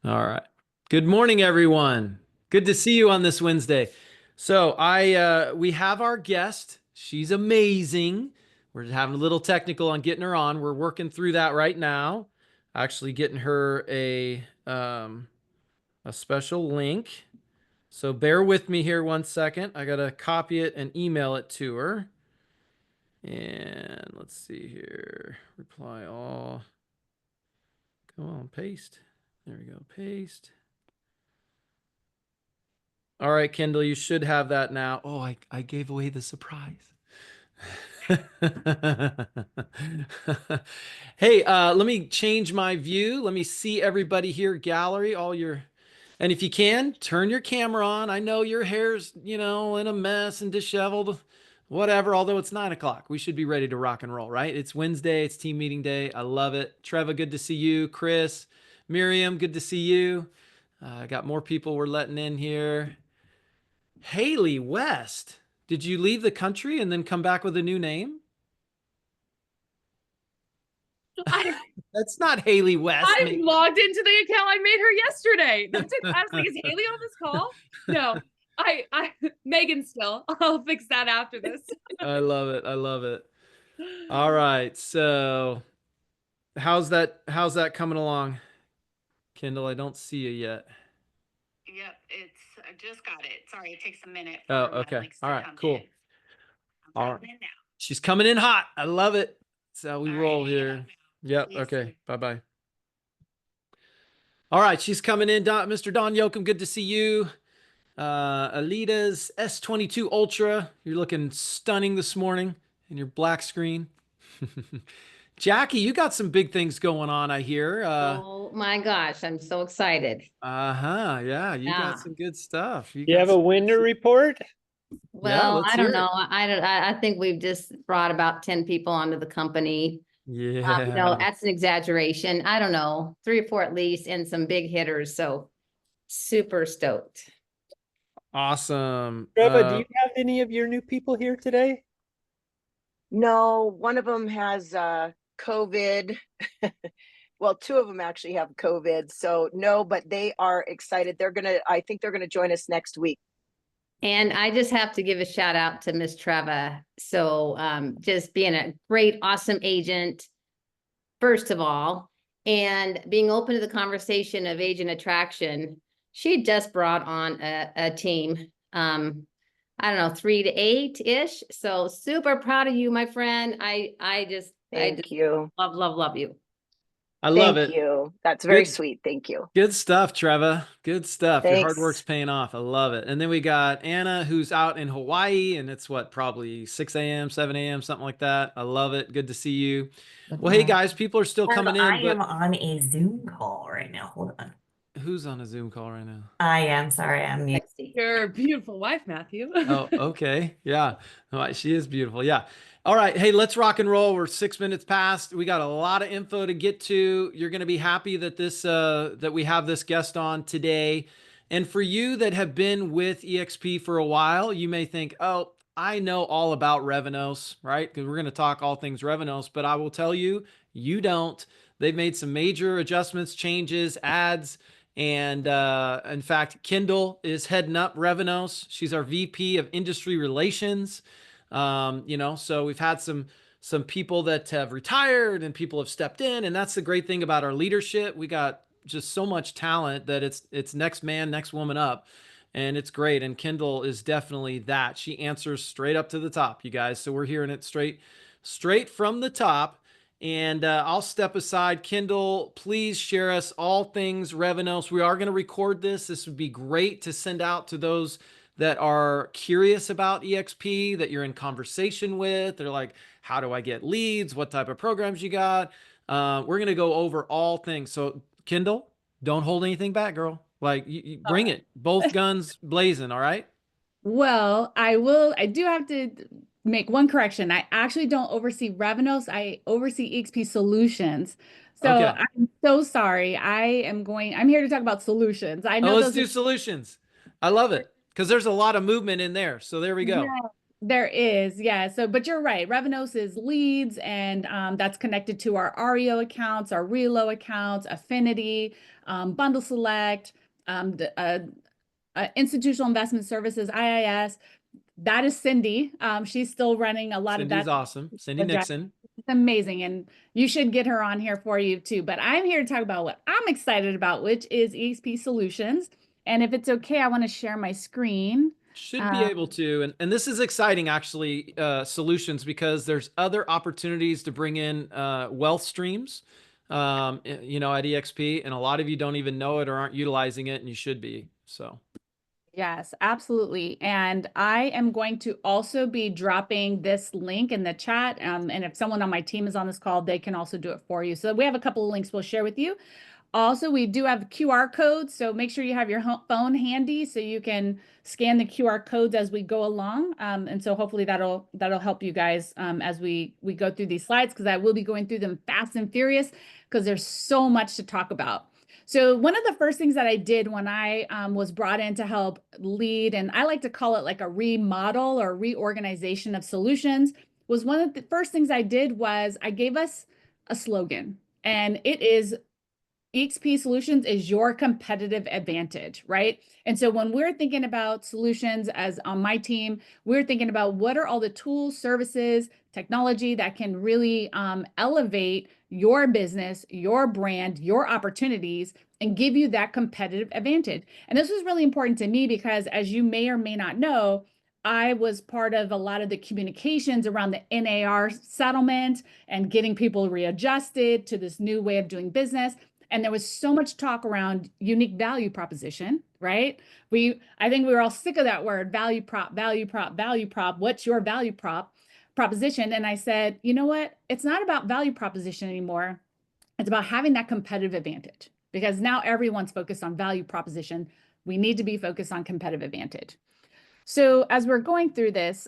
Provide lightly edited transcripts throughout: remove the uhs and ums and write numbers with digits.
All right. Good morning, everyone. Good to see you on this Wednesday. So we have our guest. She's amazing. We're having a little technical on getting her on. We're working through that right now. Actually getting her a special link. So bear with me here 1 second. I gotta copy it and email it to her. And let's see here. Reply all. Come on, paste. There we go. Paste. All right, Kendall, you should have that now. Oh, I gave away the surprise. Hey, let me change my view. Let me see everybody here, gallery, and if you can, turn your camera on. I know your hair's, in a mess and disheveled, whatever, although it's 9 o'clock. We should be ready to rock and roll, right? It's Wednesday, it's team meeting day. I love it. Treva, good to see you. Chris, Miriam, good to see you. I got more people we're letting in here. Haley West. Did you leave the country and then come back with a new name? I, That's not Haley West. I logged into the account I made her yesterday. I was like, is Haley on this call? No, Megan still. I'll fix that after this. I love it. I love it. All right. So how's that coming along? Kendall, I don't see you yet. Yep, I just got it. Sorry, it takes a minute Oh, for my okay. links All to right, come cool. in. All I'm right. coming in now. She's coming in hot. I love it. That's how we All roll right, here. Yep. please. Okay. Bye-bye. All right, she's coming in. Mr. Don Yoakum, good to see you. Alita's S22 Ultra. You're looking stunning this morning in your black screen. Jackie, you got some big things going on, I hear. Oh my gosh, I'm so excited. Yeah, you got Yeah. some good stuff. You have a winter report? Yeah, Well, let's I hear don't know. it. I think we've just brought about 10 people onto the company. Yeah. That's an exaggeration. I don't know, 3 or 4 at least, and some big hitters. So super stoked. Awesome. Treva, do you have any of your new people here today? No, one of them has COVID. Well, two of them actually have COVID. So no, but they are excited. I think they're gonna join us next week. And I just have to give a shout out to Miss Treva. So just being a great, awesome agent, first of all, and being open to the conversation of agent attraction. She just brought on a team. I don't know, 3 to 8-ish. So super proud of you, my friend. I just Thank you. love you. I love Thank it. you. That's very Good. sweet. Thank you. Good stuff, Treva. Good stuff. Your hard work's Thanks. paying off. I love it. And then we got Anna, who's out in Hawaii, and it's probably 6 a.m., 7 a.m., something like that. I love it. Good to see you. Well, hey guys, people are still coming in, I am but on a Zoom call right now. Hold on. who's on a Zoom call right now? I am sorry, I'm mute. Your beautiful wife, Matthew. Oh, okay. Yeah. All right. She is beautiful. Yeah. All right. Hey, let's rock and roll. We're 6 minutes past. We got a lot of info to get to. You're going to be happy that that we have this guest on today. And for you that have been with EXP for a while, you may think, oh, I know all about Revenos, right? Because we're going to talk all things Revenos, but I will tell you, you don't. They've made some major adjustments, changes, ads. And in fact, Kendall is heading up Revenos. She's our VP of Industry Relations. So we've had some people that have retired and people have stepped in, and that's the great thing about our leadership. We got just so much talent that it's next man, next woman up, and it's great. And Kendall is definitely that. She answers straight up to the top, you guys. So we're hearing it straight from the top. And I'll step aside. Kendall, please share us all things Revenos. We are going to record this. This would be great to send out to those that are curious about EXP, that you're in conversation with. They're like, how do I get leads? What type of programs you got? We're going to go over all things. So Kendall, don't hold anything back, girl. Like you bring it. Both guns blazing, all right? Well, I do have to make one correction. I actually don't oversee Revenos. I oversee EXP solutions. So Okay. I'm so sorry. I'm here to talk about solutions. I know let's those do solutions. I love it because there's a lot of movement in there. So there we go. Yeah. There is, yeah. So, but you're right. Revenos is leads, and that's connected to our REO accounts, our Relo accounts, Affinity, Bundle Select, Institutional Investment Services, IIS. That is Cindy. She's still running a lot of Cindy's that. awesome. Cindy Nixon. It's amazing, and you should get her on here for you too. But I'm here to talk about what I'm excited about, which is EXP Solutions. And if it's okay, I want to share my screen. Should be able to, and this is exciting actually, solutions, because there's other opportunities to bring in wealth streams, you know, at EXP, and a lot of you don't even know it or aren't utilizing it, and you should be. So Yes, absolutely. And I am going to also be dropping this link in the chat. And if someone on my team is on this call, they can also do it for you. So we have a couple of links we'll share with you. Also, we do have QR codes, so make sure you have your phone handy so you can scan the QR codes as we go along. And so hopefully that'll help you guys as we go through these slides, because I will be going through them fast and furious because there's so much to talk about. So one of the first things that I did when I was brought in to help lead, and I like to call it like a remodel or reorganization of solutions, was one of the first things I did was I gave us a slogan, and it is EXP Solutions is your competitive advantage, right? And so when we're thinking about solutions as on my team, we're thinking about what are all the tools, services, technology that can really elevate your business, your brand, your opportunities, and give you that competitive advantage. And this was really important to me because, as you may or may not know, I was part of a lot of the communications around the NAR settlement and getting people readjusted to this new way of doing business. And there was so much talk around unique value proposition, right? I think we were all sick of that word, value prop, value prop, value prop. What's your value proposition? And I said, you know what? It's not about value proposition anymore. It's about having that competitive advantage, because now everyone's focused on value proposition. We need to be focused on competitive advantage. So as we're going through this,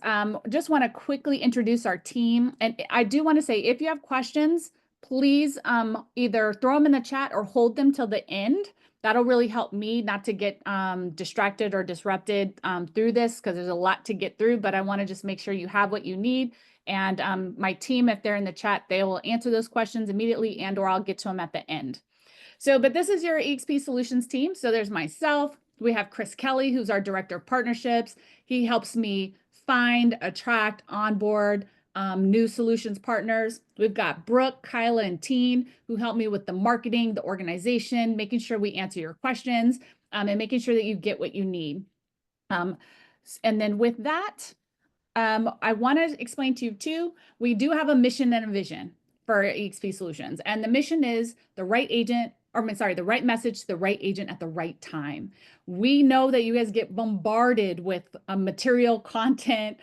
just want to quickly introduce our team. And I do want to say, if you have questions, please either throw them in the chat or hold them till the end. That'll really help me not to get distracted or disrupted through this, because there's a lot to get through, but I want to just make sure you have what you need. And my team, if they're in the chat, they will answer those questions immediately, and or I'll get to them at the end. So, but this is your EXP Solutions team. So there's myself. We have Chris Kelly, who's our Director of Partnerships. He helps me find, attract, onboard new solutions partners. We've got Brooke, Kyla, and Teen, who help me with the marketing, the organization, making sure we answer your questions, and making sure that you get what you need. And then with that, I want to explain to you too, we do have a mission and a vision for EXP Solutions. And the mission is the right agent, or I'm sorry, the right message to the right agent at the right time. We know that you guys get bombarded with material content,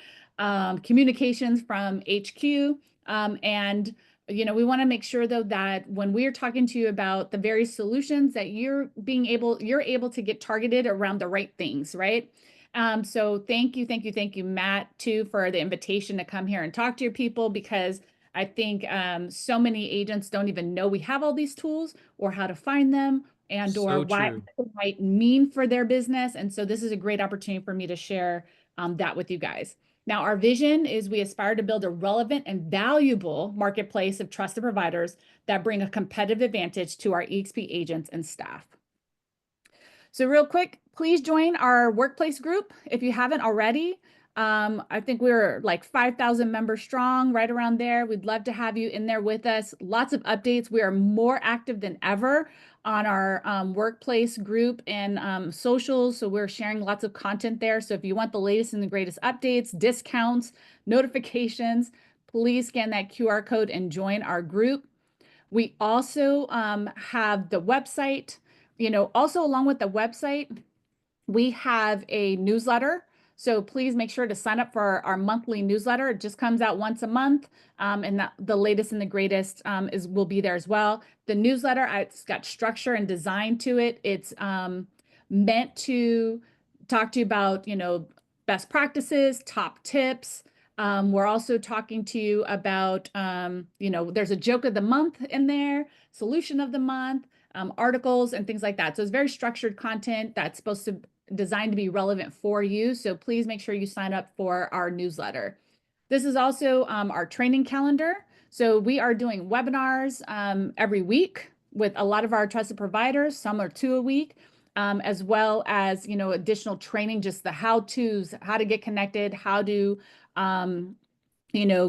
communications from HQ. And, you know, we want to make sure though that when we're talking to you about the various solutions that you're able to get targeted around the right things, right? So thank you, Matt, too, for the invitation to come here and talk to your people, because I think so many agents don't even know we have all these tools or how to find them, and or what it might mean for their business. And so this is a great opportunity for me to share that with you guys. Now, our vision is we aspire to build a relevant and valuable marketplace of trusted providers that bring a competitive advantage to our EXP agents and staff. So real quick, please join our workplace group if you haven't already. I think we're like 5,000 members strong, right around there. We'd love to have you in there with us. Lots of updates. We are more active than ever on our workplace group and socials. So we're sharing lots of content there. So if you want the latest and the greatest updates, discounts, notifications, please scan that QR code and join our group. We also have the website. You know, also along with the website, we have a newsletter. So please make sure to sign up for our monthly newsletter. It just comes out once a month, and the latest and the greatest will be there as well. The newsletter, it's got structure and design to it. It's meant to talk to you about, you know, best practices, top tips. We're also talking to you about, you know, there's a joke of the month in there, solution of the month, articles and things like that. So it's very structured content that's supposed to designed to be relevant for you. So please make sure you sign up for our newsletter. This is also our training calendar. So we are doing webinars every week with a lot of our trusted providers. Some are 2 a week, as well as, additional training, just the how-tos, how to get connected, how to,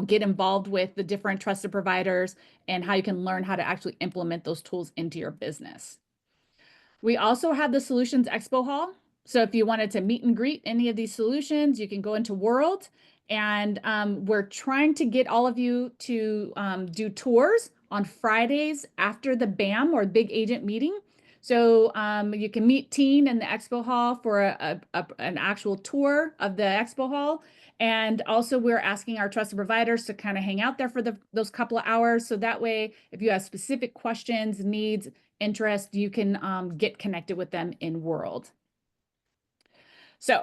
get involved with the different trusted providers, and how you can learn how to actually implement those tools into your business. We also have the Solutions Expo Hall. So if you wanted to meet and greet any of these solutions, you can go into World. And we're trying to get all of you to do tours on Fridays after the BAM, or Big Agent Meeting. So you can meet Teen in the Expo Hall for an actual tour of the Expo Hall. And also we're asking our trusted providers to kind of hang out there for those couple of hours. So that way, if you have specific questions, needs, interest, you can get connected with them in World. So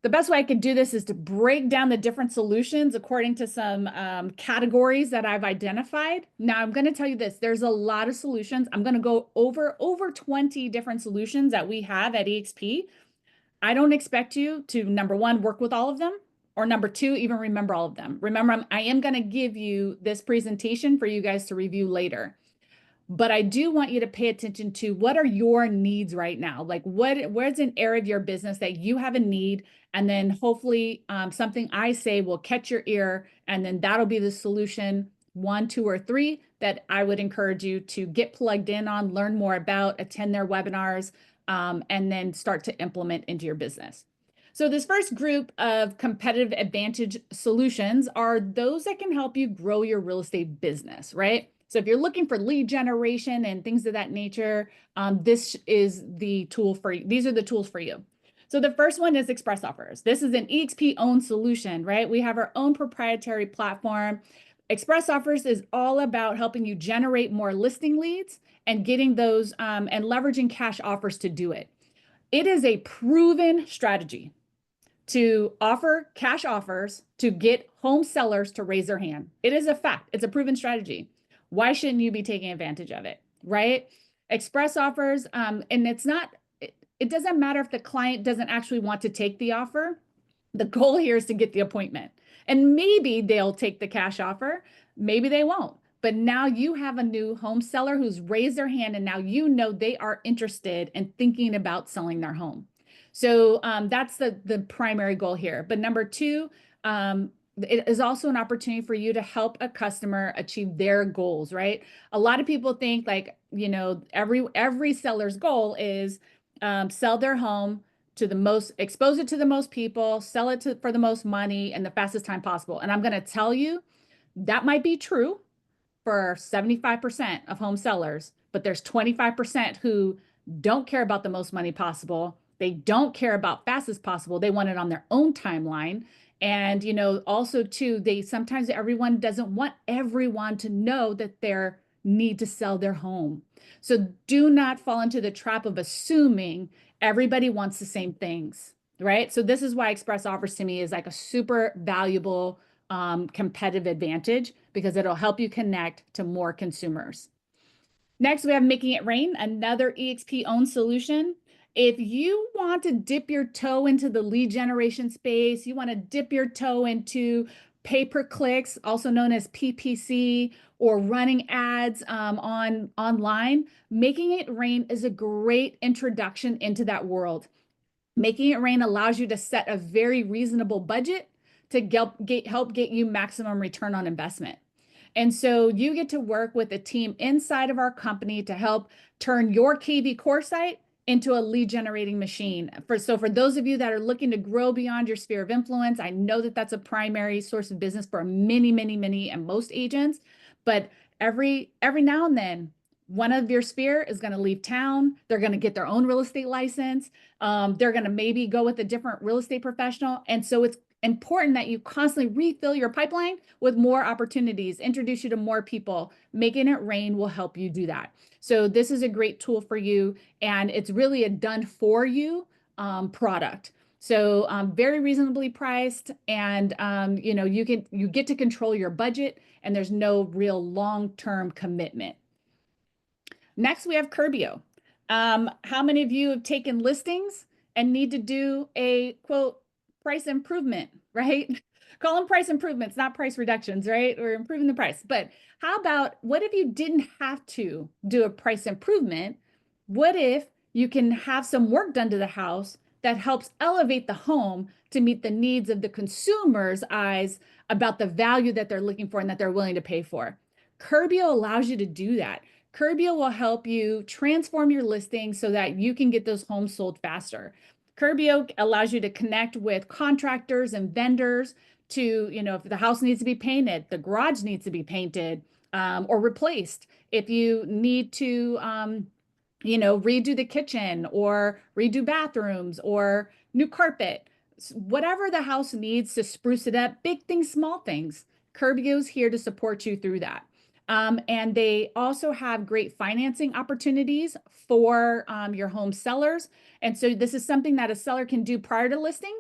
the best way I could do this is to break down the different solutions according to some categories that I've identified. Now I'm going to tell you this, there's a lot of solutions. I'm going to go over 20 different solutions that we have at EXP. I don't expect you to, number one, work with all of them, or number two, even remember all of them. Remember, I am going to give you this presentation for you guys to review later. But I do want you to pay attention to what are your needs right now? Like where's an area of your business that you have a need? And then hopefully something I say will catch your ear, and then that'll be the solution 1, 2, or 3 that I would encourage you to get plugged in on, learn more about, attend their webinars, and then start to implement into your business. So this first group of competitive advantage solutions are those that can help you grow your real estate business, right? So if you're looking for lead generation and things of that nature, this is the tool for you. These are the tools for you. So the first one is Express Offers. This is an EXP owned solution, right? We have our own proprietary platform. Express Offers is all about helping you generate more listing leads and getting those and leveraging cash offers to do it. It is a proven strategy to offer cash offers to get home sellers to raise their hand. It is a fact. It's a proven strategy. Why shouldn't you be taking advantage of it, right? Express Offers, and it doesn't matter if the client doesn't actually want to take the offer. The goal here is to get the appointment. And maybe they'll take the cash offer, maybe they won't. But now you have a new home seller who's raised their hand, and now you know they are interested in thinking about selling their home. So that's the primary goal here. But number 2, it is also an opportunity for you to help a customer achieve their goals, right? A lot of people think like, every seller's goal is sell their home to the most, expose it to the most people, sell it for the most money and the fastest time possible. And I'm going to tell you that might be true for 75% of home sellers, but there's 25% who don't care about the most money possible. They don't care about fastest possible. They want it on their own timeline. And, also too, sometimes everyone doesn't want everyone to know that they need to sell their home. So do not fall into the trap of assuming everybody wants the same things, right? So this is why Express Offers to me is like a super valuable competitive advantage, because it'll help you connect to more consumers. Next, we have Making It Rain, another EXP owned solution. If you want to dip your toe into the lead generation space, you want to dip your toe into pay-per-clicks, also known as PPC, or running ads online, Making It Rain is a great introduction into that world. Making It Rain allows you to set a very reasonable budget to help get you maximum return on investment. And so you get to work with a team inside of our company to help turn your KV core site into a lead generating machine. So for those of you that are looking to grow beyond your sphere of influence, I know that that's a primary source of business for many, many, many, and most agents. But every now and then, one of your sphere is going to leave town. They're going to get their own real estate license. They're going to maybe go with a different real estate professional. And so it's important that you constantly refill your pipeline with more opportunities, introduce you to more people. Making It Rain will help you do that. So this is a great tool for you, and it's really a done for you product. So very reasonably priced, and you get to control your budget, and there's no real long-term commitment. Next, we have Curbio. How many of you have taken listings and need to do a quote price improvement, right? Call them price improvements, not price reductions, right? We're improving the price. But how about what if you didn't have to do a price improvement? What if you can have some work done to the house that helps elevate the home to meet the needs of the consumer's eyes about the value that they're looking for and that they're willing to pay for? Curbio allows you to do that. Curbio will help you transform your listing so that you can get those homes sold faster. Curbio allows you to connect with contractors and vendors to, if the house needs to be painted, the garage needs to be painted or replaced. If you need to, redo the kitchen or redo bathrooms or new carpet, whatever the house needs to spruce it up, big things, small things, Curbio's here to support you through that. And they also have great financing opportunities for your home sellers. And so this is something that a seller can do prior to listing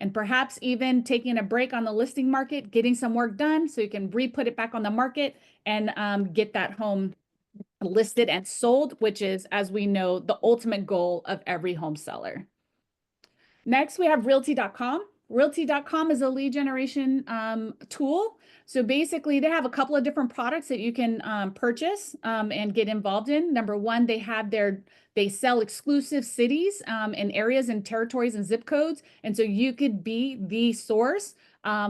and perhaps even taking a break on the listing market, getting some work done so you can re-put it back on the market and get that home listed and sold, which is, as we know, the ultimate goal of every home seller. Next, we have Realty.com. Realty.com is a lead generation tool. So basically, they have a couple of different products that you can purchase and get involved in. Number one, they sell exclusive cities and areas and territories and zip codes. And so you could be the source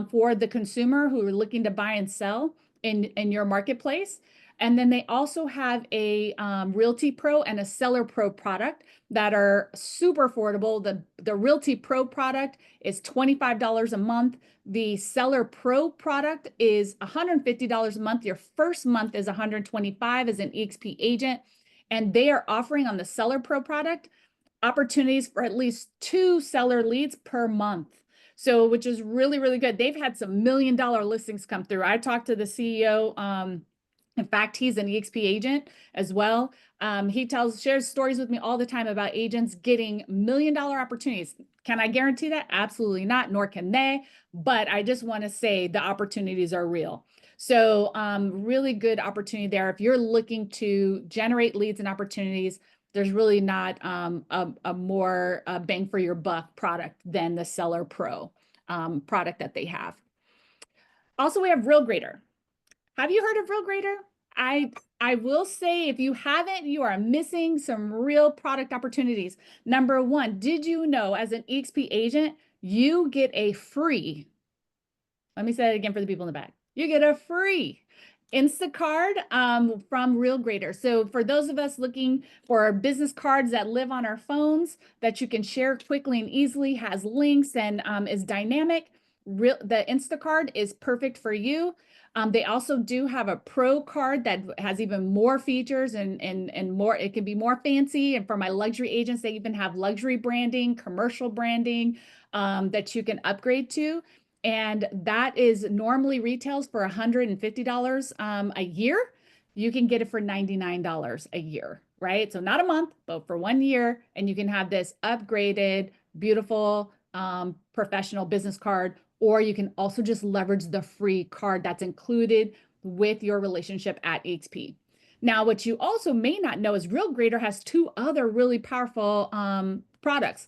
for the consumer who are looking to buy and sell in your marketplace. And then they also have a Realty Pro and a Seller Pro product that are super affordable. The Realty Pro product is $25 a month. The Seller Pro product is $150 a month. Your first month is $125 as an EXP agent. And they are offering on the Seller Pro product opportunities for at least 2 seller leads per month. So, which is really, really good. They've had some $1 million listings come through. I talked to the CEO, in fact, he's an EXP agent as well. He shares stories with me all the time about agents getting $1 million opportunities. Can I guarantee that? Absolutely not, nor can they. But I just want to say the opportunities are real. So really good opportunity there. If you're looking to generate leads and opportunities, there's really not a more bang for your buck product than the Seller Pro product that they have. Also, we have RealGrader. Have you heard of RealGrader? I will say, if you haven't, you are missing some real product opportunities. Number one, did you know as an EXP agent, you get a free, let me say that again for the people in the back. You get a free Instacard from RealGrader. So for those of us looking for business cards that live on our phones that you can share quickly and easily, has links and is dynamic, the Instacard is perfect for you. They also do have a pro card that has even more features and more, it can be more fancy. And for my luxury agents, they even have luxury branding, commercial branding that you can upgrade to. And that is normally retails for $150 a year. You can get it for $99 a year, right? So not a month, but for 1 year. And you can have this upgraded, beautiful, professional business card. Or you can also just leverage the free card that's included with your relationship at EXP. Now, what you also may not know is RealGrader has 2 other really powerful products.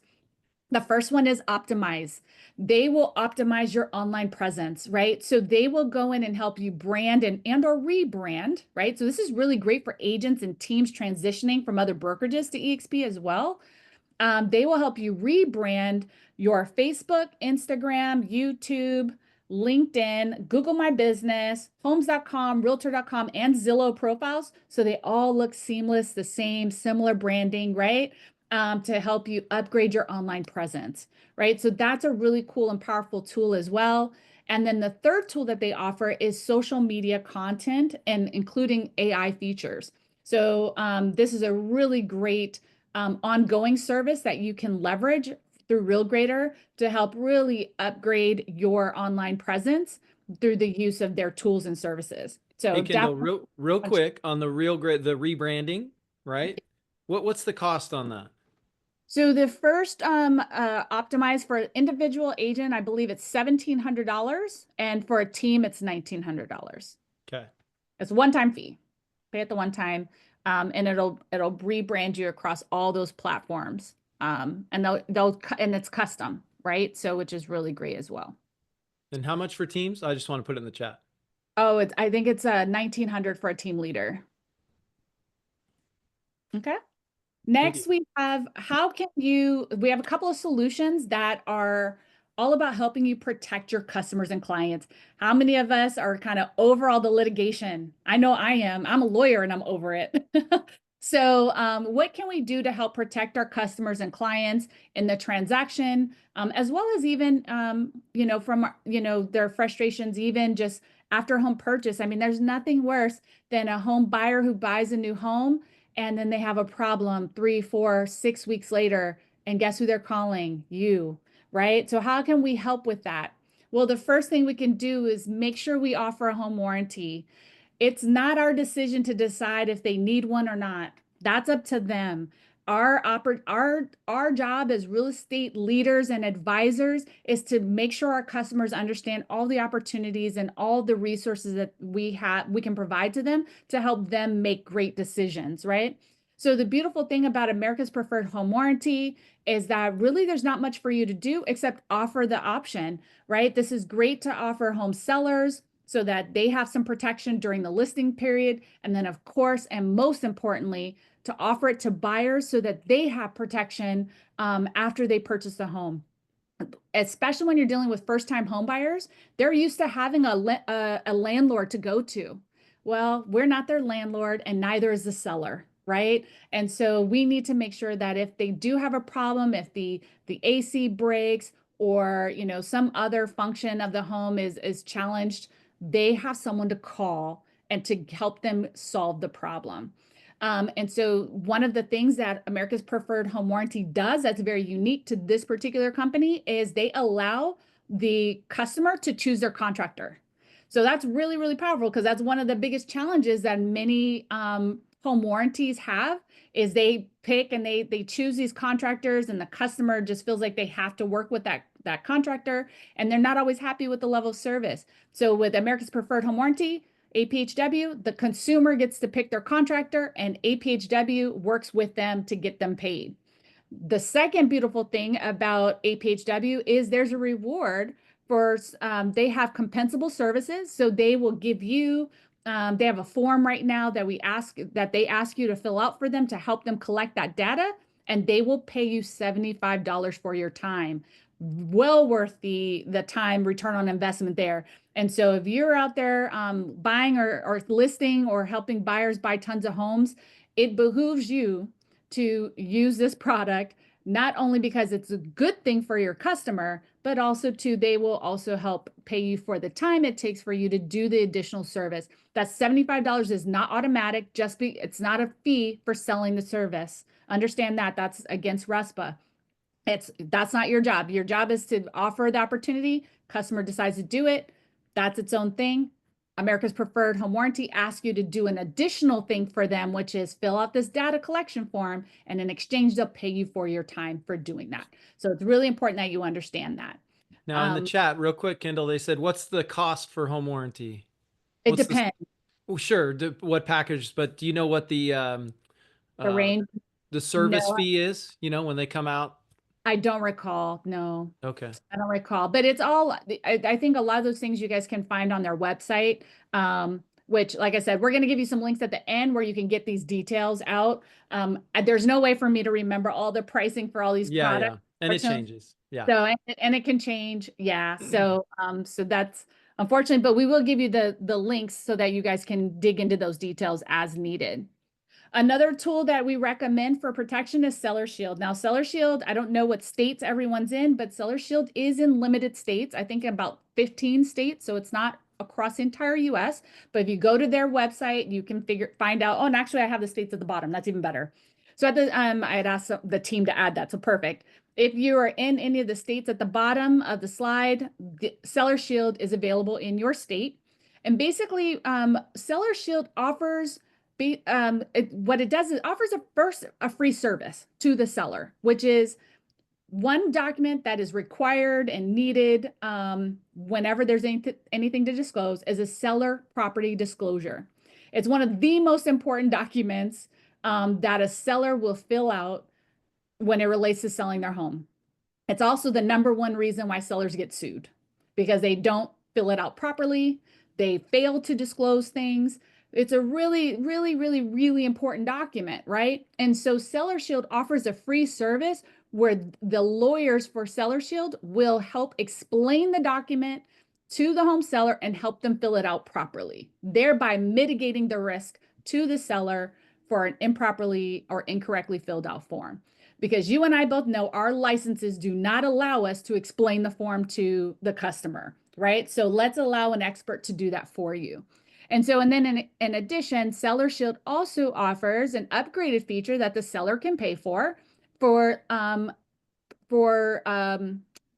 The first one is Optimize. They will optimize your online presence, right? So they will go in and help you brand and or rebrand, right? So this is really great for agents and teams transitioning from other brokerages to EXP as well. They will help you rebrand your Facebook, Instagram, YouTube, LinkedIn, Google My Business, Homes.com, Realtor.com, and Zillow profiles. So they all look seamless, the same, similar branding, right? To help you upgrade your online presence, right? So that's a really cool and powerful tool as well. And then the third tool that they offer is social media content and including AI features. So this is a really great ongoing service that you can leverage through RealGrader to help really upgrade your online presence through the use of their tools and services. So hey, Kendall, real quick on the RealGrader, the rebranding, right? What's the cost on that? So the first optimized for an individual agent, I believe it's $1,700, and for a team, it's $1,900. Okay, it's a one-time fee. Pay at the one time, and it'll rebrand you across all those platforms. And and it's custom, right? So, which is really great as well. And how much for teams? I just want to put it in the chat. Oh, I think it's 1900 for a team leader. Okay. Next, we have we have a couple of solutions that are all about helping you protect your customers and clients. How many of us are kind of over all the litigation? I know I am. I'm a lawyer and I'm over it. So what can we do to help protect our customers and clients in the transaction, as well as even, from, their frustrations, even just after home purchase? I mean, there's nothing worse than a home buyer who buys a new home and then they have a problem 3, 4, 6 weeks later. And guess who they're calling? You, right? So how can we help with that? Well, the first thing we can do is make sure we offer a home warranty. It's not our decision to decide if they need one or not. That's up to them. Our job as real estate leaders and advisors is to make sure our customers understand all the opportunities and all the resources that we can provide to them to help them make great decisions, right? So the beautiful thing about America's Preferred Home Warranty is that really there's not much for you to do except offer the option, right? This is great to offer home sellers so that they have some protection during the listing period. And then of course, and most importantly, to offer it to buyers so that they have protection after they purchase the home. Especially when you're dealing with first-time home buyers, they're used to having a landlord to go to. Well, we're not their landlord and neither is the seller, right? And so we need to make sure that if they do have a problem, if the AC breaks or some other function of the home is challenged, they have someone to call and to help them solve the problem. And so one of the things that America's Preferred Home Warranty does that's very unique to this particular company is they allow the customer to choose their contractor. So that's really, really powerful because that's one of the biggest challenges that many home warranties have is they pick and they choose these contractors and the customer just feels like they have to work with that contractor and they're not always happy with the level of service. So with America's Preferred Home Warranty, APHW, the consumer gets to pick their contractor and APHW works with them to get them paid. The second beautiful thing about APHW is there's a reward for, they have compensable services. So they will give you, they have a form right now that they ask you to fill out for them to help them collect that data, and they will pay you $75 for your time. Well worth the time return on investment there. And so if you're out there buying or listing or helping buyers buy tons of homes, it behooves you to use this product, not only because it's a good thing for your customer, but also they will also help pay you for the time it takes for you to do the additional service. That $75 is not automatic, it's not a fee for selling the service. Understand that that's against RESPA. That's not your job. Your job is to offer the opportunity. Customer decides to do it. That's its own thing. America's Preferred Home Warranty asks you to do an additional thing for them, which is fill out this data collection form, and in exchange, they'll pay you for your time for doing that. So it's really important that you understand that. Now in the chat, real quick, Kendall, they said, what's the cost for home warranty? It depends. Oh, sure. What package, but do you know what the range? The service fee is, when they come out? I don't recall. No. Okay. I don't recall, but it's all, I think a lot of those things you guys can find on their website, which, like I said, we're going to give you some links at the end where you can get these details out. There's no way for me to remember all the pricing for all these products. Yeah. And it changes. Yeah. So, and it can change. Yeah. So, so that's unfortunate, but we will give you the links so that you guys can dig into those details as needed. Another tool that we recommend for protection is Seller Shield. Now, Seller Shield, I don't know what states everyone's in, but Seller Shield is in limited states. I think about 15 states, so it's not across the entire US. But if you go to their website, you can find out. Oh, and actually, I have the states at the bottom. That's even better. So at the I had asked the team to add that. So perfect. If you are in any of the states at the bottom of the slide, the Seller Shield is available in your state. And basically, Seller Shield offers what it does is it offers a free service to the seller, which is one document that is required and needed whenever there's anything to disclose is a seller property disclosure. It's one of the most important documents that a seller will fill out when it relates to selling their home. It's also the number one reason why sellers get sued, because they don't fill it out properly. They fail to disclose things. It's a really, really, really, really important document, right? And so Seller Shield offers a free service where the lawyers for Seller Shield will help explain the document to the home seller and help them fill it out properly, thereby mitigating the risk to the seller for an improperly or incorrectly filled out form. Because you and I both know our licenses do not allow us to explain the form to the customer, right? So let's allow an expert to do that for you. And so, and then in addition, Seller Shield also offers an upgraded feature that the seller can pay for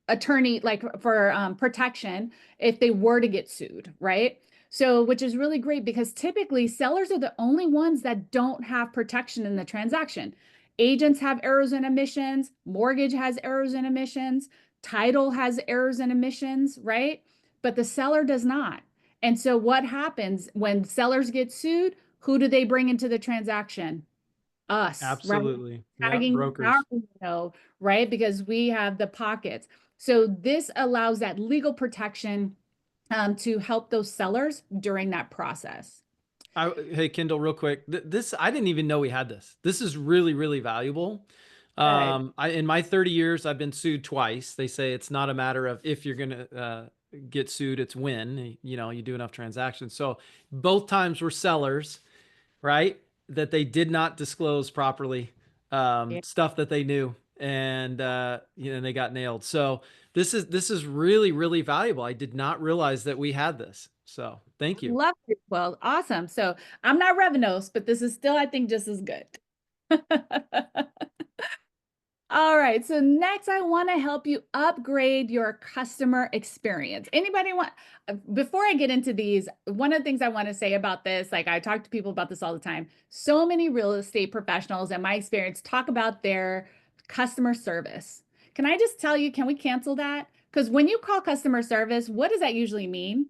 attorney, like for protection if they were to get sued, right? So, which is really great because typically sellers are the only ones that don't have protection in the transaction. Agents have errors and omissions, mortgage has errors and omissions, title has errors and omissions, right? But the seller does not. And so what happens when sellers get sued? Who do they bring into the transaction? Us, right? Absolutely. Yeah, Tagging brokers. our email, right? Because we have the pockets. So this allows that legal protection to help those sellers during that process. Hey, Kendall, real quick. This, I didn't even know we had this. This is really, really valuable. Right. In my 30 years, I've been sued twice. They say it's not a matter of if you're going to get sued, it's when, you know, you do enough transactions. So both times were sellers, right? That they did not disclose properly, Yeah. stuff that they knew, and you know, they got nailed. So this is really, really valuable. I did not realize that we had this. So thank you. Love it. Well, awesome. So I'm not Revenos, but this is still, I think, just as good. All right, so next I want to help you upgrade your customer experience. Anybody want, before I get into these, one of the things I want to say about this, like I talk to people about this all the time. So many real estate professionals, in my experience, talk about their customer service. Can I just tell you, can we cancel that? Because when you call customer service, what does that usually mean?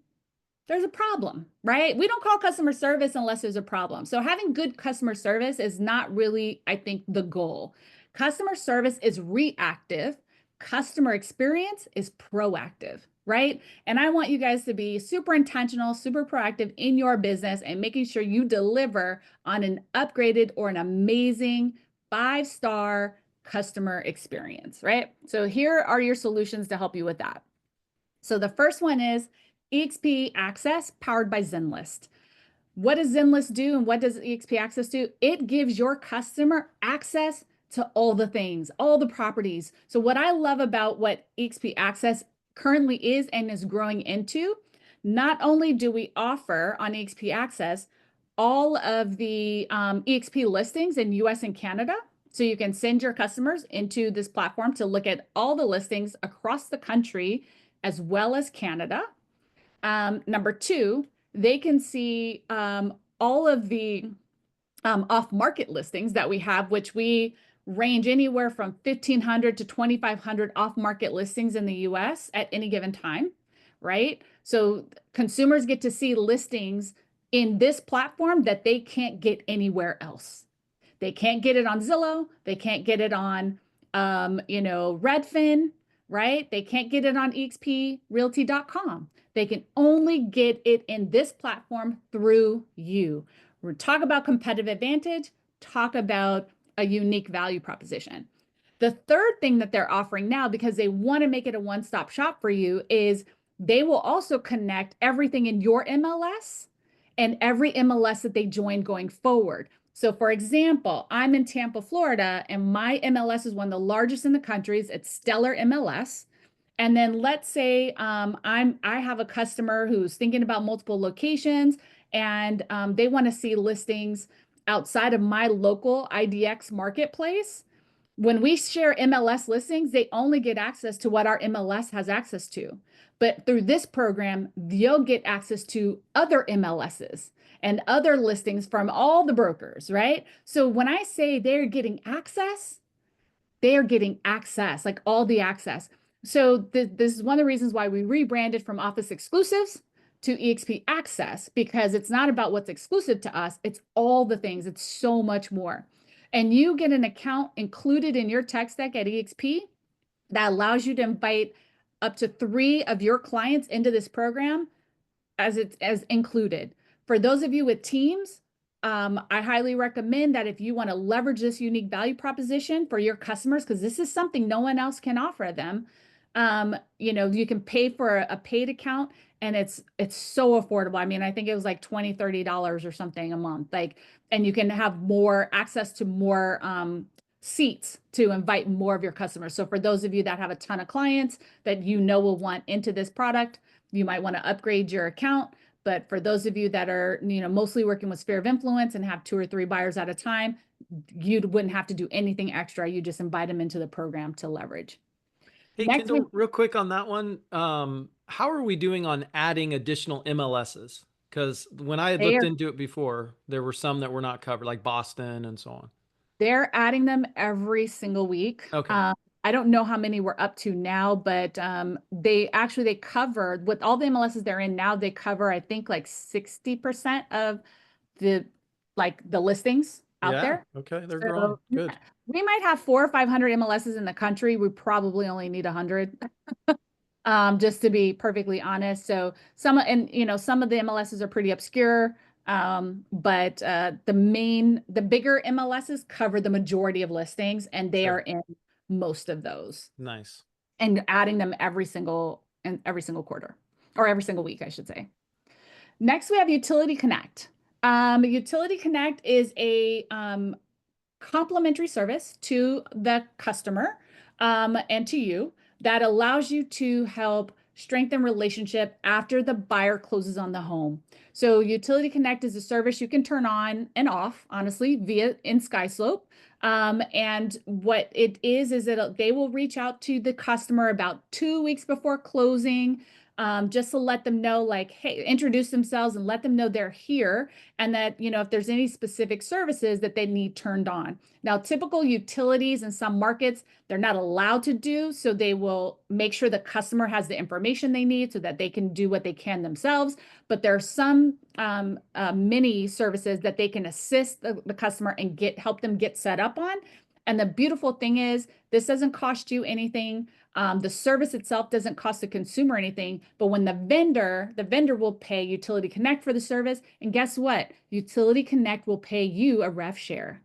There's a problem, right? We don't call customer service unless there's a problem. So having good customer service is not really, I think, the goal. Customer service is reactive. Customer experience is proactive, right? And I want you guys to be super intentional, super proactive in your business and making sure you deliver on an upgraded or an amazing 5-star customer experience, right? So here are your solutions to help you with that. So the first one is EXP Access powered by Zenlist. What does Zenlist do and what does EXP Access do? It gives your customer access to all the things, all the properties. So what I love about what EXP Access currently is and is growing into, not only do we offer on EXP Access all of the EXP listings in US and Canada, so you can send your customers into this platform to look at all the listings across the country as well as Canada. Number two, they can see all of the off-market listings that we have, which we range anywhere from 1,500 to 2,500 off-market listings in the US at any given time, right? So consumers get to see listings in this platform that they can't get anywhere else. They can't get it on Zillow. They can't get it on, Redfin, right? They can't get it on exprealty.com. They can only get it in this platform through you. We're talk about competitive advantage, talk about a unique value proposition. The third thing that they're offering now, because they want to make it a one-stop shop for you, is they will also connect everything in your MLS and every MLS that they join going forward. So for example, I'm in Tampa, Florida, and my MLS is one of the largest in the country. It's Stellar MLS. And then let's say I have a customer who's thinking about multiple locations and they want to see listings outside of my local IDX marketplace. When we share MLS listings, they only get access to what our MLS has access to. But through this program, they'll get access to other MLSs and other listings from all the brokers, right? So when I say they're getting access, like all the access. So this is one of the reasons why we rebranded from Office Exclusives to EXP Access, because it's not about what's exclusive to us. It's all the things. It's so much more. and you get an account included in your tech stack at EXP that allows you to invite up to 3 of your clients into this program as included. For those of you with teams, I highly recommend that if you want to leverage this unique value proposition for your customers, because this is something no one else can offer them, you can pay for a paid account, and it's so affordable. I mean, I think it was like $20, $30 or something a month. And you can have more access to more seats to invite more of your customers. So for those of you that have a ton of clients that will want into this product, you might want to upgrade your account. But for those of you that are, mostly working with sphere of influence and have 2 or 3 buyers at a time, you wouldn't have to do anything extra. You just invite them into the program to leverage. Hey, Next Kendall, real quick on that one. How are we doing on adding additional MLSs? Because when I had looked into it before, there were some that were not covered, like Boston and so on. They're adding them every single week. Okay. I don't know how many we're up to now, but they cover, with all the MLSs they're in now, they cover, I think, like 60% of the listings out there. Okay, they're So, growing. Good. We might have 400 or 500 MLSs in the country. We probably only need 100. Just to be perfectly honest. So some of the MLSs are pretty obscure. But the bigger MLSs cover the majority of listings, and they Sure. are in most of those, Nice. and adding them every single quarter, or every single week, I should say. Next, we have Utility Connect. Utility Connect is a complimentary service to the customer and to you that allows you to help strengthen relationship after the buyer closes on the home. So Utility Connect is a service you can turn on and off, honestly, in SkySlope. And what it is that they will reach out to the customer about 2 weeks before closing, just to let them know, like, hey, introduce themselves and let them know they're here, and that, if there's any specific services that they need turned on. Now, typical utilities in some markets, they're not allowed to do, so they will make sure the customer has the information they need so that they can do what they can themselves. But there are some mini services that they can assist the customer and help them get set up on. And the beautiful thing is, this doesn't cost you anything. The service itself doesn't cost the consumer anything, but when the vendor will pay Utility Connect for the service. And guess what? Utility Connect will pay you a rev share.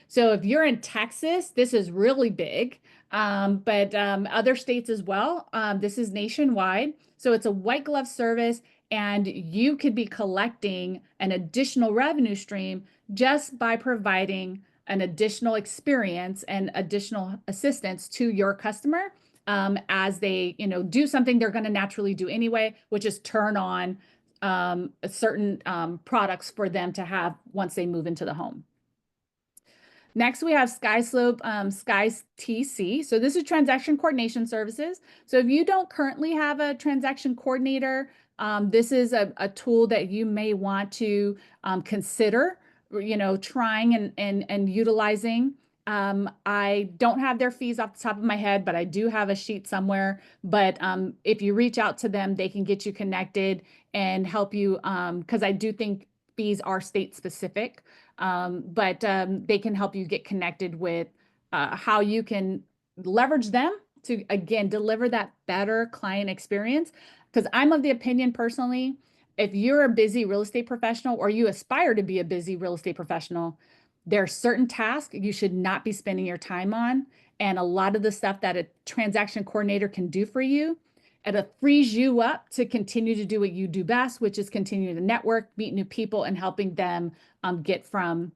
So if you're in Texas, this is really big, but other states as well. This is nationwide. So it's a white glove service, and you could be collecting an additional revenue stream just by providing an additional experience and additional assistance to your customer as they, do something they're going to naturally do anyway, which is turn on certain products for them to have once they move into the home. Next, we have SkySlope Skies TC. So this is transaction coordination services. So if you don't currently have a transaction coordinator, this is a tool that you may want to consider, trying and utilizing. I don't have their fees off the top of my head, but I do have a sheet somewhere. But if you reach out to them, they can get you connected and help you, because I do think fees are state specific. But they can help you get connected with how you can leverage them to, again, deliver that better client experience. Because I'm of the opinion personally, if you're a busy real estate professional, or you aspire to be a busy real estate professional, there are certain tasks you should not be spending your time on. And a lot of the stuff that a transaction coordinator can do for you, it frees you up to continue to do what you do best, which is continue to network, meet new people, and helping them get from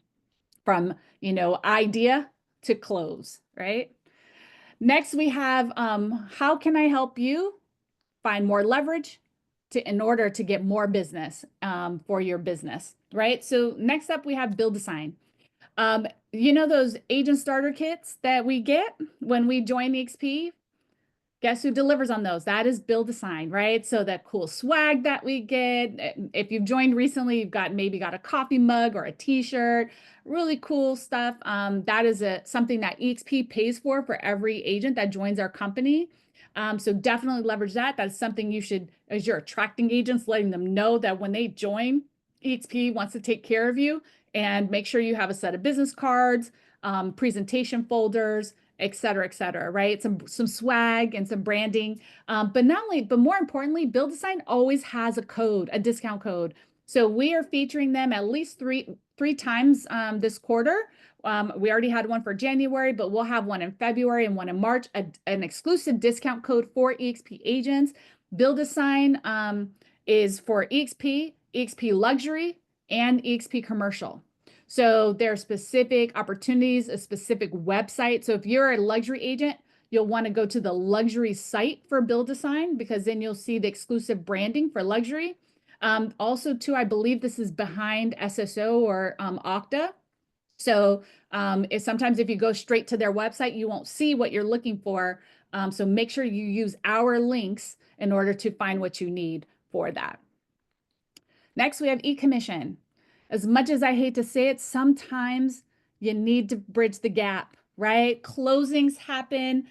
idea to close, right? Next, we have how can I help you find more leverage in order to get more business for your business, right? So next up, we have Build a Sign. Those agent starter kits that we get when we join EXP? Guess who delivers on those? That is Build a Sign, right? So that cool swag that we get. If you've joined recently, you've maybe got a coffee mug or a t-shirt, really cool stuff. That is something that EXP pays for every agent that joins our company. So definitely leverage that. That's something you should, as you're attracting agents, letting them know that when they join, EXP wants to take care of you, and make sure you have a set of business cards, presentation folders, et cetera, right? Some swag and some branding. But more importantly, Build a Sign always has a discount code. So we are featuring them at least three times this quarter. We already had one for January, but we'll have one in February and one in March, an exclusive discount code for EXP agents. Build a Sign is for EXP, EXP Luxury, and EXP Commercial. So there are specific opportunities, a specific website. So if you're a luxury agent, you'll want to go to the luxury site for Build a Sign, because then you'll see the exclusive branding for luxury. Also, too, I believe this is behind SSO or Okta. So sometimes if you go straight to their website, you won't see what you're looking for. So make sure you use our links in order to find what you need for that. Next, we have e-commission. As much as I hate to say it, sometimes you need to bridge the gap, right? Closings happen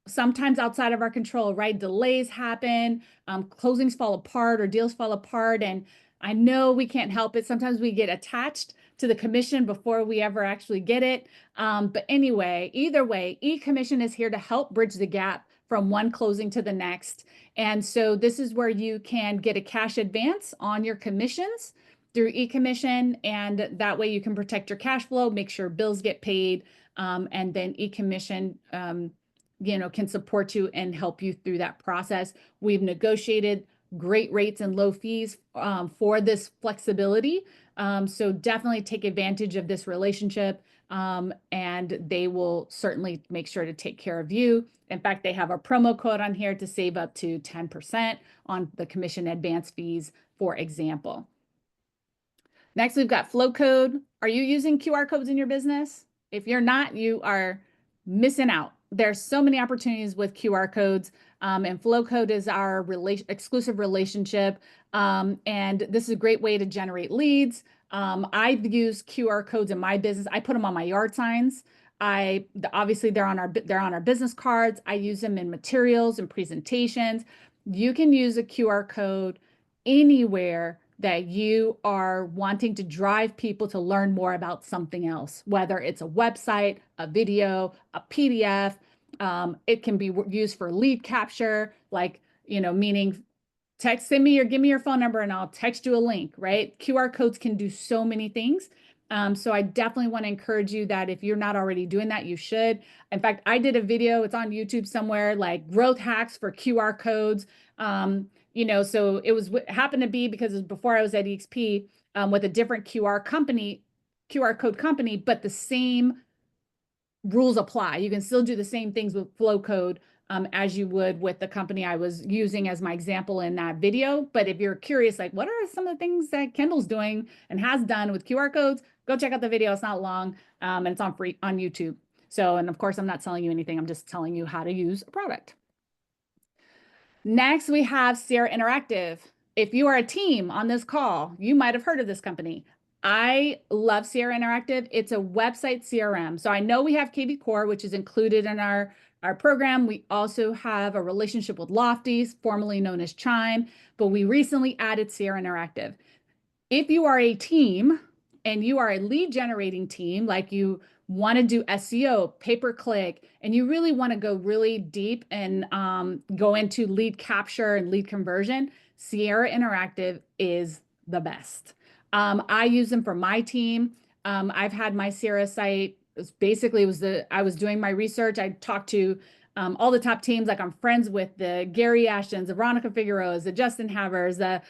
sometimes outside of our control, right? Delays happen, closings fall apart or deals fall apart. And I know we can't help it. Sometimes we get attached to the commission before we ever actually get it. But anyway, either way, e-commission is here to help bridge the gap from one closing to the next. And so this is where you can get a cash advance on your commissions through e-commission, and that way you can protect your cash flow, make sure bills get paid, and then e-commission can support you and help you through that process. We've negotiated great rates and low fees for this flexibility. So definitely take advantage of this relationship, and they will certainly make sure to take care of you. In fact, they have a promo code on here to save up to 10% on the commission advance fees, for example. Next, we've got flow code. Are you using QR codes in your business? If you're not, you are missing out. There's so many opportunities with QR codes, and flow code is our exclusive relationship. And this is a great way to generate leads. I've used QR codes in my business. I put them on my yard signs. Obviously they're on our business cards. I use them in materials and presentations. You can use a QR code anywhere that you are wanting to drive people to learn more about something else, whether it's a website, a video, a PDF. It can be used for lead capture, meaning give me your phone number and I'll text you a link, right? QR codes can do so many things. So I definitely want to encourage you that if you're not already doing that, you should. In fact, I did a video, it's on YouTube somewhere, like growth hacks for QR codes. So it happened to be because it was before I was at EXP with a different QR code company, but the same rules apply. You can still do the same things with flow code as you would with the company I was using as my example in that video. But if you're curious, like what are some of the things that Kendall's doing and has done with QR codes, go check out the video. It's not long and it's on free on YouTube. So, and of course, I'm not selling you anything. I'm just telling you how to use a product. Next, we have Sierra Interactive. If you are a team on this call, you might have heard of this company. I love Sierra Interactive. It's a website CRM. So I know we have KV Core, which is included in our program. We also have a relationship with Lofty, formerly known as Chime, but we recently added Sierra Interactive. If you are a team and you are a lead generating team, like you want to do SEO, pay-per-click, and you really want to go really deep and go into lead capture and lead conversion, Sierra Interactive is the best. I use them for my team. I've had my Sierra site. I was doing my research. I talked to all the top teams, like I'm friends with the Gary Ashtons, the Veronica Figueroas, the Justin Havers, the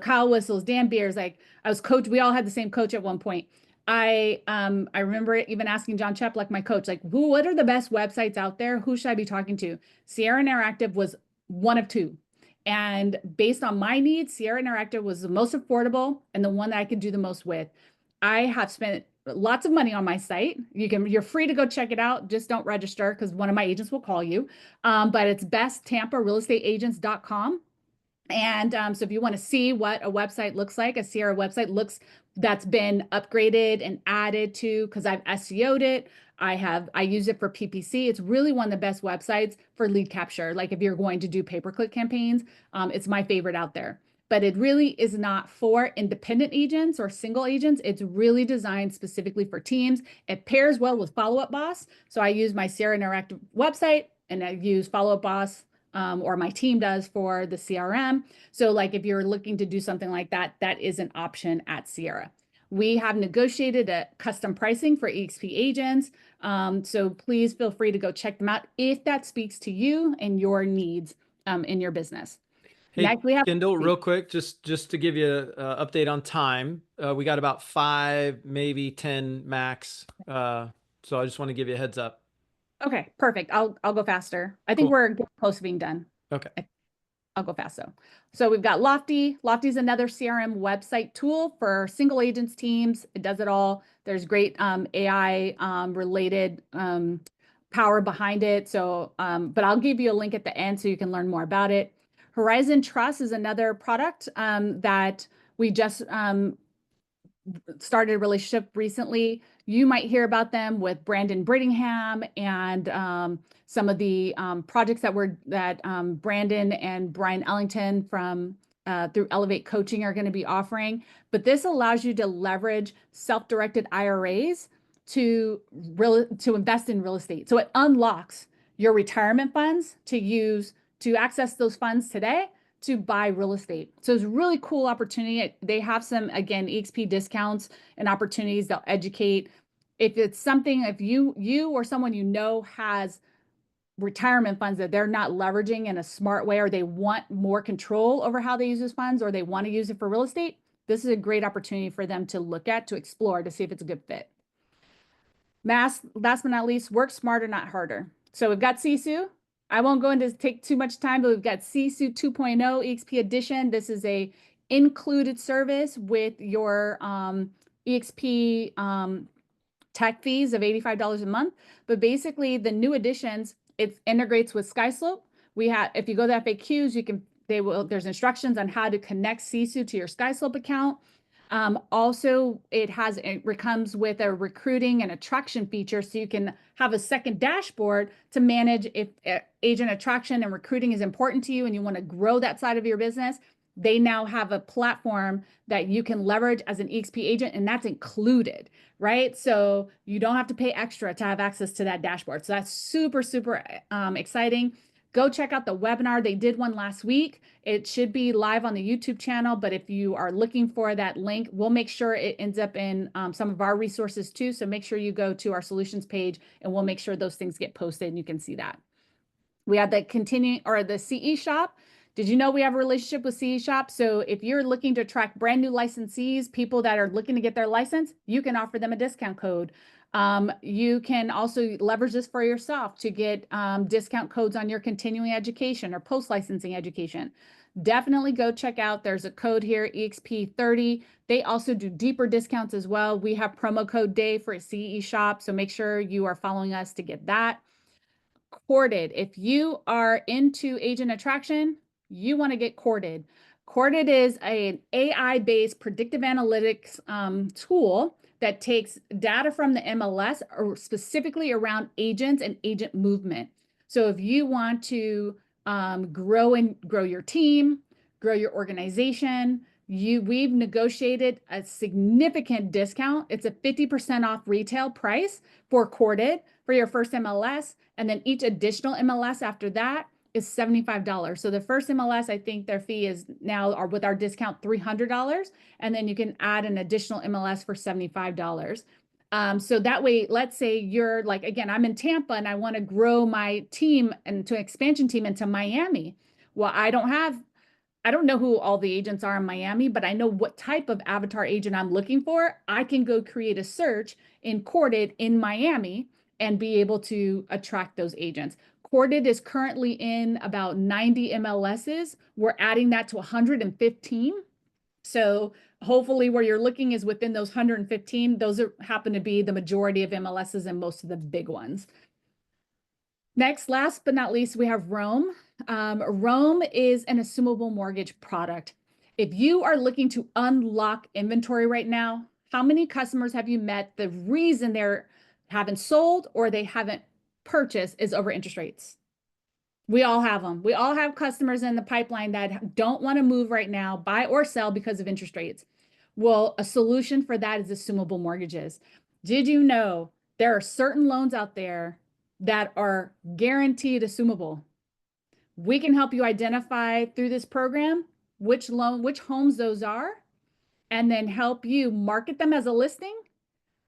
Kyle Whistles, Dan Beers. Like I was coach. We all had the same coach at one point. I remember even asking John Chepp, like my coach, like, what are the best websites out there? Who should I be talking to? Sierra Interactive was one of two. And based on my needs, Sierra Interactive was the most affordable and the one that I could do the most with. I have spent lots of money on my site. You're free to go check it out. Just don't register because one of my agents will call you. But it's bestTampaRealEstateAgents.com. And so if you want to see what a website looks like, a Sierra website looks that's been upgraded and added to, because I've SEO'd it. I use it for PPC. It's really one of the best websites for lead capture. Like if you're going to do pay-per-click campaigns, it's my favorite out there. but it really is not for independent agents or single agents. It's really designed specifically for teams. It pairs well with Follow Up Boss. So I use my Sierra Interactive website and I use Follow Up Boss, or my team does for the CRM. So like if you're looking to do something like that, that is an option at Sierra. We have negotiated a custom pricing for EXP agents. So please feel free to go check them out if that speaks to you and your needs in your business. Hey, Next, we have Kendall, real quick, just to give you an update on time. We got about 5, maybe 10 max. So I just want to give you a heads up. Okay, perfect. I'll go faster. I think Cool. we're getting close to being done. Okay. I'll go fast though. So we've got Lofty. Lofty is another CRM website tool for single agents teams. It does it all. There's great AI related power behind it. So, but I'll give you a link at the end so you can learn more about it. Horizon Trust is another product that we just started a relationship recently. You might hear about them with Brandon Brittingham and some of the projects that Brandon and Brian Ellington from through Elevate Coaching are going to be offering. But this allows you to leverage self-directed IRAs to invest in real estate. So it unlocks your retirement funds to access those funds today to buy real estate. So it's a really cool opportunity. They have some, again, EXP discounts and opportunities. They'll educate. If it's something, if you or someone you know has retirement funds that they're not leveraging in a smart way, or they want more control over how they use those funds, or they want to use it for real estate, this is a great opportunity for them to look at, to explore, to see if it's a good fit. Last but not least, work smarter, not harder. So we've got Sisu. I won't go into take too much time, but we've got Sisu 2.0 EXP Edition. This is a included service with your EXP tech fees of $85 a month. But basically, the new additions, it integrates with SkySlope. We have, if you go to FAQs, there's instructions on how to connect Sisu to your SkySlope account. Also, it comes with a recruiting and attraction feature, so you can have a second dashboard to manage if agent attraction and recruiting is important to you and you want to grow that side of your business. They now have a platform that you can leverage as an EXP agent, and that's included, right? So you don't have to pay extra to have access to that dashboard. So that's super, super exciting. Go check out the webinar. They did one last week. It should be live on the YouTube channel, but if you are looking for that link, we'll make sure it ends up in some of our resources too. So make sure you go to our solutions page and we'll make sure those things get posted and you can see that. We have the the CE shop. Did you know we have a relationship with CE Shop? So if you're looking to attract brand new licensees, people that are looking to get their license, you can offer them a discount code. You can also leverage this for yourself to get discount codes on your continuing education or post-licensing education. Definitely go check out. There's a code here, EXP30. They also do deeper discounts as well. We have promo code DAY for CE Shop, so make sure you are following us to get that. Courted. If you are into agent attraction, you want to get Courted. Courted is an AI-based predictive analytics tool that takes data from the MLS specifically around agents and agent movement. So if you want to grow your team, grow your organization, we've negotiated a significant discount. It's a 50% off retail price for Courted for your first MLS, and then each additional MLS after that is $75. So the first MLS, I think their fee is now, or with our discount, $300, and then you can add an additional MLS for $75. So that way, let's say you're like, again, I'm in Tampa and I want to grow my team into an expansion team into Miami. Well, I don't know who all the agents are in Miami, but I know what type of avatar agent I'm looking for. I can go create a search in Courted in Miami and be able to attract those agents. Courted is currently in about 90 MLSs. We're adding that to 115. So hopefully where you're looking is within those 115. Those happen to be the majority of MLSs and most of the big ones. Next, last but not least, we have Rome. Rome is an assumable mortgage product. If you are looking to unlock inventory right now, how many customers have you met? The reason they're haven't sold or they haven't purchased is over interest rates. We all have them. We all have customers in the pipeline that don't want to move right now, buy or sell because of interest rates. Well, a solution for that is assumable mortgages. Did you know there are certain loans out there that are guaranteed assumable? We can help you identify through this program which homes those are, and then help you market them as a listing.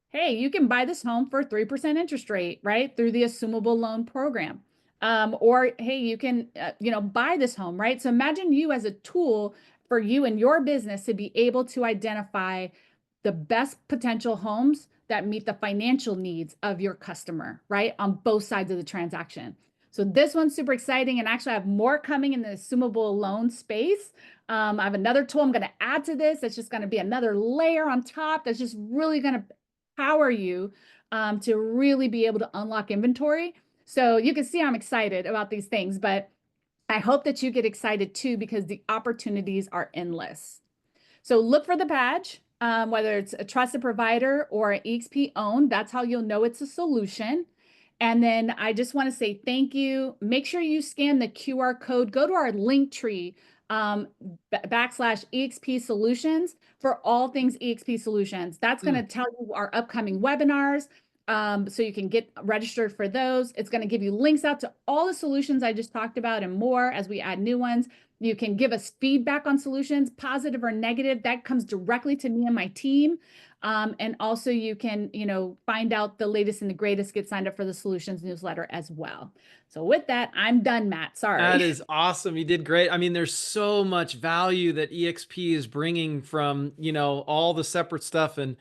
Hey, you can buy this home for 3% interest rate, right? Through the assumable loan program. Or, hey, you can, buy this home, right? So imagine you as a tool for you and your business to be able to identify the best potential homes that meet the financial needs of your customer, right? On both sides of the transaction. So this one's super exciting. And actually I have more coming in the assumable loan space. I have another tool I'm going to add to this. That's just going to be another layer on top. That's just really going to power you to really be able to unlock inventory. So you can see I'm excited about these things, but I hope that you get excited too, because the opportunities are endless. So look for the badge, whether it's a trusted provider or an EXP owned, that's how you'll know it's a solution. And then I just want to say thank you. Make sure you scan the QR code, go to our link tree, /EXP solutions for all things EXP solutions. That's going to tell you our upcoming webinars. So you can get registered for those. It's going to give you links out to all the solutions I just talked about and more as we add new ones. You can give us feedback on solutions, positive or negative. That comes directly to me and my team. And also you can, find out the latest and the greatest, get signed up for the solutions newsletter as well. So with that, I'm done, Matt. Sorry. That is awesome. You did great. I mean, there's so much value that EXP is bringing from, all the separate stuff, and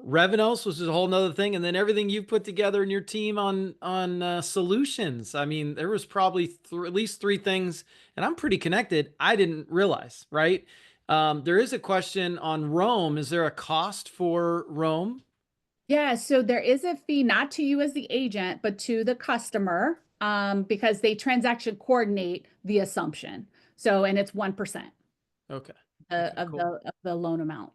Revenos, which is a whole nother thing. And then everything you've put together in your team on solutions. I mean, there was probably at least 3 things, and I'm pretty connected, I didn't realize, right? There is a question on Rome. Is there a cost for Rome? Yeah, so there is a fee, not to you as the agent, but to the customer, because they transaction coordinate the assumption. So, and it's 1% Okay. of Cool. the loan amount.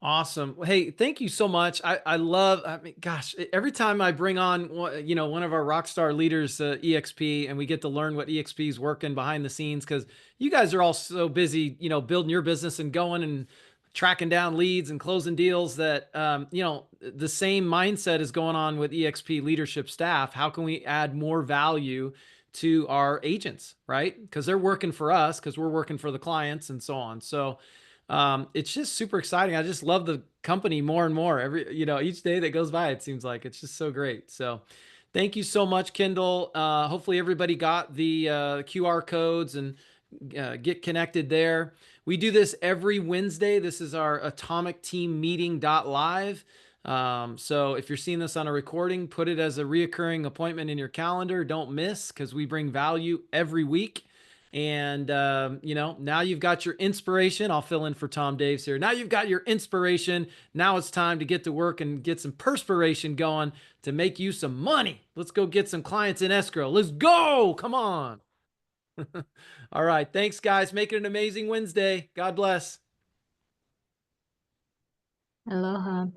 Awesome. Hey, thank you so much. I mean, gosh, every time I bring on, one of our rock star leaders, EXP, and we get to learn what EXP is working behind the scenes, because you guys are all so busy, building your business and going and tracking down leads and closing deals, that, the same mindset is going on with EXP leadership staff. How can we add more value to our agents, right? Because they're working for us, because we're working for the clients and so on. So, it's just super exciting. I just love the company more and more each day that goes by. It seems like it's just so great. So thank you so much, Kendall. Hopefully everybody got the QR codes and get connected there. We do this every Wednesday. This is our Atomic Team Meeting.live. So if you're seeing this on a recording, put it as a reoccurring appointment in your calendar. Don't miss, because we bring value every week. And, now you've got your inspiration. I'll fill in for Tom Daves here. Now you've got your inspiration. Now it's time to get to work and get some perspiration going to make you some money. Let's go get some clients in escrow. Let's go. Come on. All right. Thanks, guys. Make it an amazing Wednesday. God bless. Aloha.